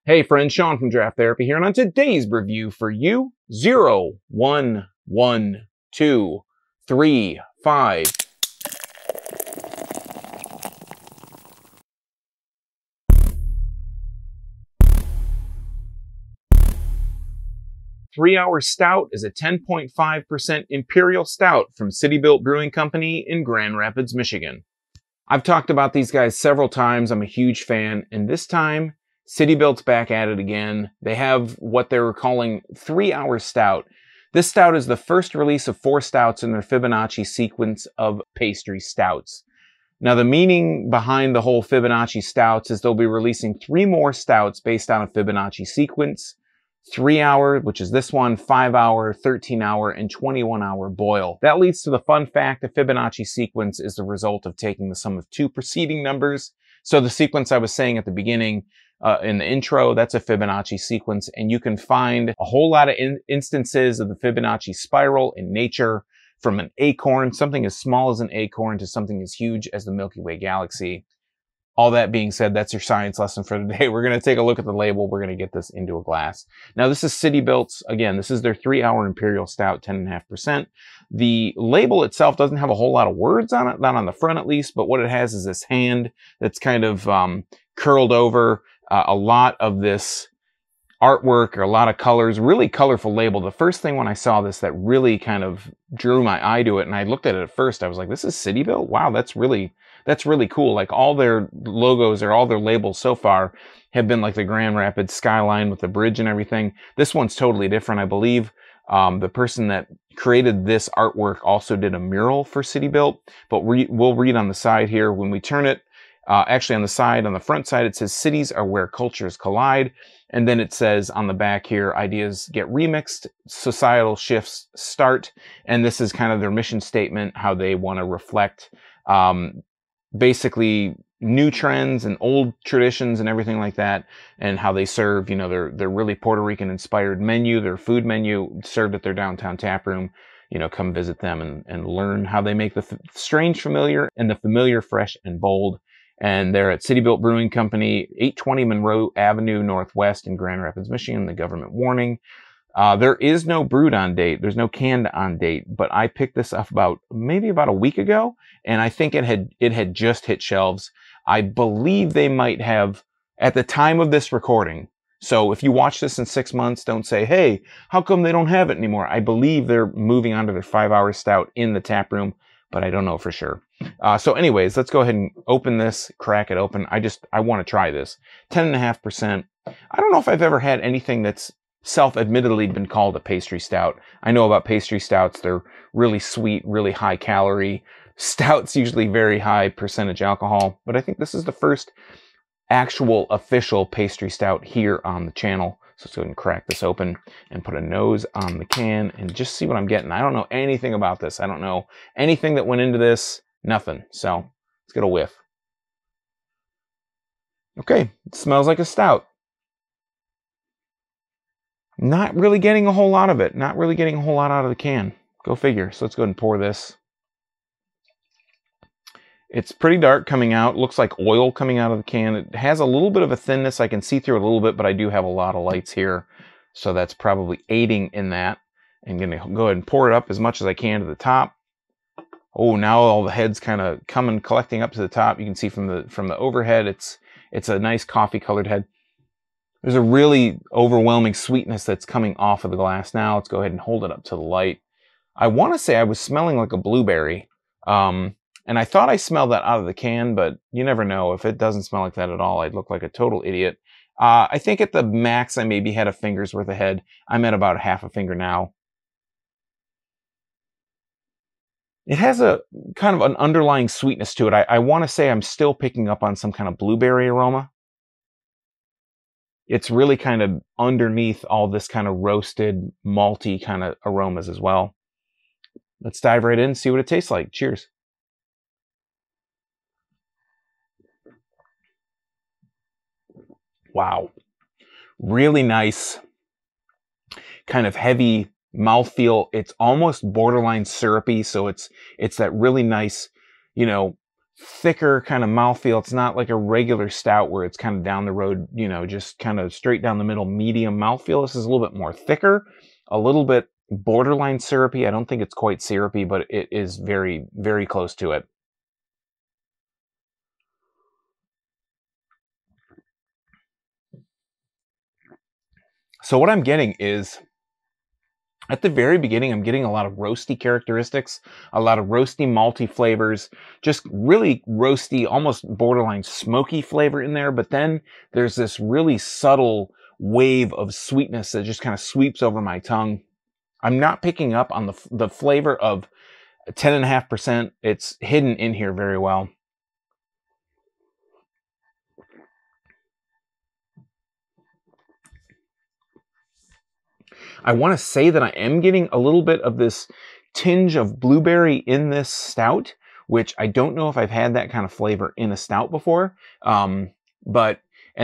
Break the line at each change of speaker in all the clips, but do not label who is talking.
Hey friends, Sean from Draft Therapy here, and on today's review for you, 0, 1, 1, 2, 3, 5. Hour Stout is a 10.5% Imperial Stout from City Built Brewing Company in Grand Rapids, Michigan. I've talked about these guys several times. I'm a huge fan, and this time, City Built's back at it again. They have what they were calling 3-hour stout. This stout is the first release of 4 stouts in their Fibonacci sequence of pastry stouts. Now, the meaning behind the whole Fibonacci stouts is they'll be releasing 3 more stouts based on a Fibonacci sequence. 3-hour, which is this one, 5-hour, 13-hour, and 21-hour boil. That leads to the fun fact the Fibonacci sequence is the result of taking the sum of 2 preceding numbers. So the sequence I was saying at the beginning, in the intro, that's a Fibonacci sequence, and you can find a whole lot of instances of the Fibonacci spiral in nature, from an acorn, something as small as an acorn, to something as huge as the Milky Way galaxy. All that being said, that's your science lesson for today. We're going to take a look at the label. We're going to get this into a glass. Now, this is City Built's. Again, this is their 3-hour Imperial Stout, 10.5%. The label itself doesn't have a whole lot of words on it, not on the front at least, but what it has is this hand that's kind of curled over. A lot of this artwork, or a lot of colors, really colorful label. The first thing when I saw this that really kind of drew my eye to it, and I looked at it at first, I was like, this is City Built? Wow, that's really cool. Like, all their logos or all their labels so far have been like the Grand Rapids skyline with the bridge and everything. This one's totally different. I believe the person that created this artwork also did a mural for City Built, but we'll read on the side here when we turn it. Actually, on the front side, it says cities are where cultures collide. And then it says on the back here, ideas get remixed, societal shifts start. And this is kind of their mission statement, how they want to reflect basically new trends and old traditions and everything like that, and how they serve, you know, their really Puerto Rican inspired menu, their food menu served at their downtown tap room. You know, come visit them and learn how they make the strange familiar and the familiar fresh and bold. And they're at City Built Brewing Company, 820 Monroe Avenue Northwest in Grand Rapids, Michigan. The government warning. There is no brewed on date. There's no canned on date, but I picked this up maybe about a week ago, and I think it had just hit shelves. I believe they might have at the time of this recording. So if you watch this in 6 months, don't say, hey, how come they don't have it anymore? I believe they're moving on to their 5-hour stout in the tap room, but I don't know for sure. So anyways, let's go ahead and open this, crack it open. I want to try this. 10.5%. I don't know if I've ever had anything that's self-admittedly been called a pastry stout. I know about pastry stouts. They're really sweet, really high calorie. Stouts usually very high percentage alcohol, but I think this is the first actual official pastry stout here on the channel. So let's go ahead and crack this open and put a nose on the can and just see what I'm getting. I don't know anything about this. I don't know anything that went into this. Nothing. So let's get a whiff. Okay, it smells like a stout. Not really getting a whole lot of it. Not really getting a whole lot out of the can. Go figure. So let's go ahead and pour this. It's pretty dark coming out. Looks like oil coming out of the can. It has a little bit of a thinness. I can see through it a little bit, but I do have a lot of lights here. So that's probably aiding in that. I'm going to go ahead and pour it up as much as I can to the top. Oh, now all the heads kind of collecting up to the top. You can see from the overhead, it's a nice coffee colored head. There's a really overwhelming sweetness that's coming off of the glass now. Let's go ahead and hold it up to the light. I want to say I was smelling like a blueberry. And I thought I smelled that out of the can, but you never know. If it doesn't smell like that at all, I'd look like a total idiot. I think at the max, I maybe had a finger's worth of head. I'm at about half a finger now. It has a kind of an underlying sweetness to it. I want to say I'm still picking up on some kind of blueberry aroma. It's really kind of underneath all this kind of roasted, malty kind of aromas as well. Let's dive right in and see what it tastes like. Cheers. Wow. Really nice, kind of heavy mouthfeel. It's almost borderline syrupy, so it's that really nice, you know, thicker kind of mouthfeel. It's not like a regular stout where it's kind of down the road, you know, just kind of straight down the middle, medium mouthfeel. This is a little bit more thicker, a little bit borderline syrupy. I don't think it's quite syrupy, but it is very, very close to it. So what I'm getting is, at the very beginning, I'm getting a lot of roasty characteristics, a lot of roasty, malty flavors, just really roasty, almost borderline smoky flavor in there. But then there's this really subtle wave of sweetness that just kind of sweeps over my tongue. I'm not picking up on the flavor of 10.5%. It's hidden in here very well. I want to say that I am getting a little bit of this tinge of blueberry in this stout, which I don't know if I've had that kind of flavor in a stout before. And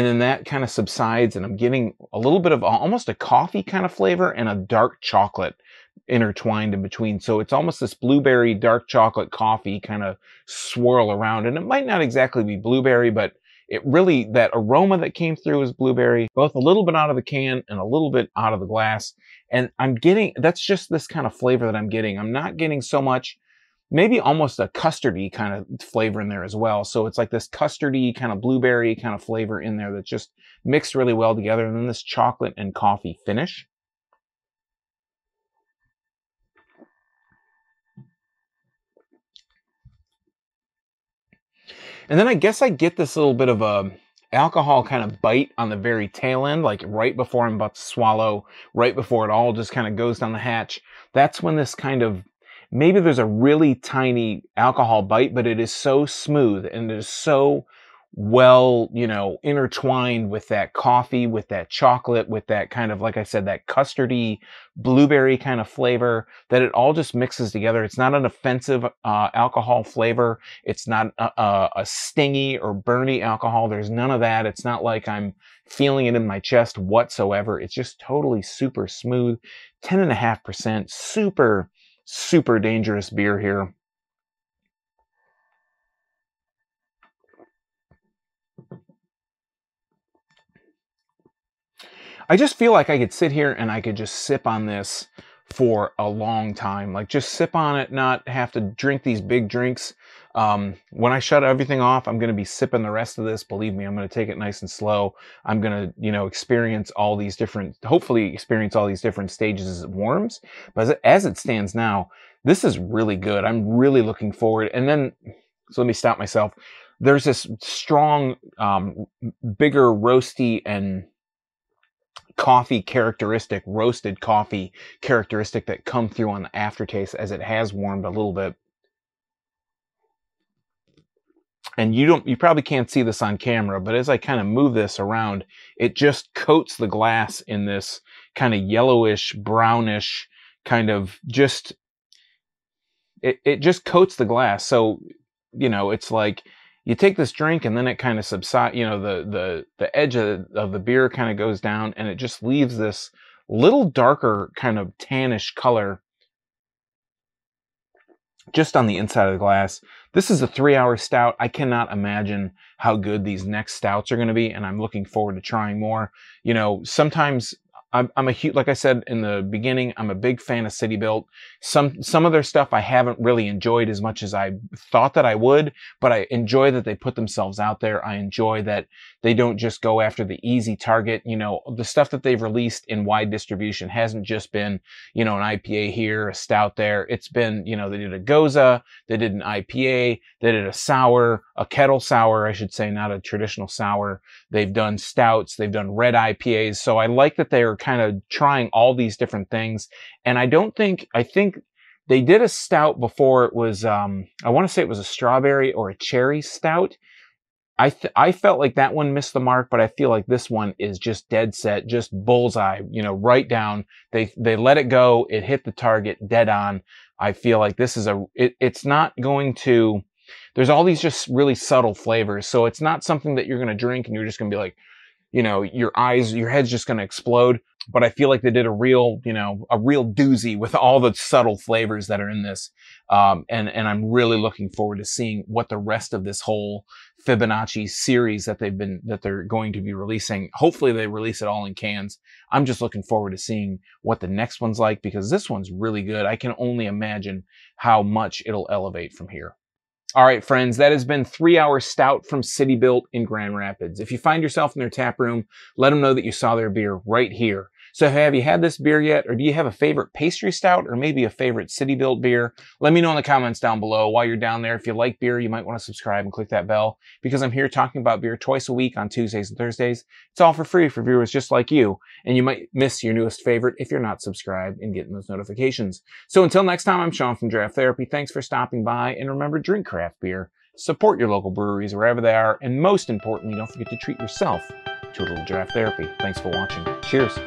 then that kind of subsides, and I'm getting a little bit of almost a coffee kind of flavor and a dark chocolate intertwined in between. So it's almost this blueberry, dark chocolate, coffee kind of swirl around. And it might not exactly be blueberry, but it really, that aroma that came through is blueberry, both a little bit out of the can and a little bit out of the glass. And I'm getting, that's just this kind of flavor that I'm getting. I'm not getting so much, maybe almost a custardy kind of flavor in there as well. So it's like this custardy kind of blueberry kind of flavor in there that's just mixed really well together. And then this chocolate and coffee finish. And then I guess I get this little bit of a alcohol kind of bite on the very tail end, like right before I'm about to swallow, right before it all just kind of goes down the hatch. That's when this kind of, maybe there's a really tiny alcohol bite, but it is so smooth and it is so well, you know, intertwined with that coffee, with that chocolate, with that kind of, like I said, that custardy blueberry kind of flavor, that it all just mixes together. It's not an offensive alcohol flavor. It's not a stingy or burny alcohol. There's none of that. It's not like I'm feeling it in my chest whatsoever. It's just totally super smooth. 10.5%, super, super dangerous beer here. I just feel like I could sit here and I could just sip on this for a long time. Like just sip on it, not have to drink these big drinks. When I shut everything off, I'm going to be sipping the rest of this. Believe me, I'm going to take it nice and slow. I'm going to, you know, experience all these different, hopefully experience all these different stages as it warms. But as it stands now, this is really good. I'm really looking forward. And then, so let me stop myself. There's this strong, bigger roasty and coffee characteristic, roasted coffee characteristic that come through on the aftertaste as it has warmed a little bit. And you probably can't see this on camera, but as I kind of move this around, it just coats the glass in this kind of yellowish, brownish kind of just, it just coats the glass. So, you know, it's like, you take this drink and then it kind of subsides, you know, the edge of the beer kind of goes down and it just leaves this little darker kind of tannish color just on the inside of the glass. This is a 3-hour stout. I cannot imagine how good these next stouts are going to be, and I'm looking forward to trying more. You know, sometimes I'm a huge, like I said in the beginning, I'm a big fan of City Built. Some of their stuff I haven't really enjoyed as much as I thought that I would, but I enjoy that they put themselves out there. I enjoy that they don't just go after the easy target. You know, the stuff that they've released in wide distribution hasn't just been, you know, an IPA here, a stout there. It's been, you know, they did a Goza, they did an IPA, they did a sour, a kettle sour, I should say, not a traditional sour. They've done stouts, they've done red IPAs. So I like that they're kind of trying all these different things. And I think they did a stout before. It was, I want to say it was a strawberry or a cherry stout. I felt like that one missed the mark, but I feel like this one is just dead set, just bullseye, you know, right down. They let it go. It hit the target dead on. I feel like this is it's not going to, there's all these just really subtle flavors. So it's not something that you're going to drink and you're just going to be like, you know, your head's just going to explode. But I feel like they did a real, you know, a real doozy with all the subtle flavors that are in this. And I'm really looking forward to seeing what the rest of this whole Fibonacci series that they're going to be releasing. Hopefully they release it all in cans. I'm just looking forward to seeing what the next one's like, because this one's really good. I can only imagine how much it'll elevate from here. All right, friends, that has been 3 Hour Stout from City Built in Grand Rapids. If you find yourself in their tap room, let them know that you saw their beer right here. So have you had this beer yet, or do you have a favorite pastry stout, or maybe a favorite City Built beer? Let me know in the comments down below. While you're down there, if you like beer, you might want to subscribe and click that bell, because I'm here talking about beer twice a week on Tuesdays and Thursdays. It's all for free for viewers just like you, and you might miss your newest favorite if you're not subscribed and getting those notifications. So until next time, I'm Sean from Draft Therapy. Thanks for stopping by, and remember, drink craft beer, support your local breweries wherever they are, and most importantly, don't forget to treat yourself to a little draft therapy. Thanks for watching. Cheers.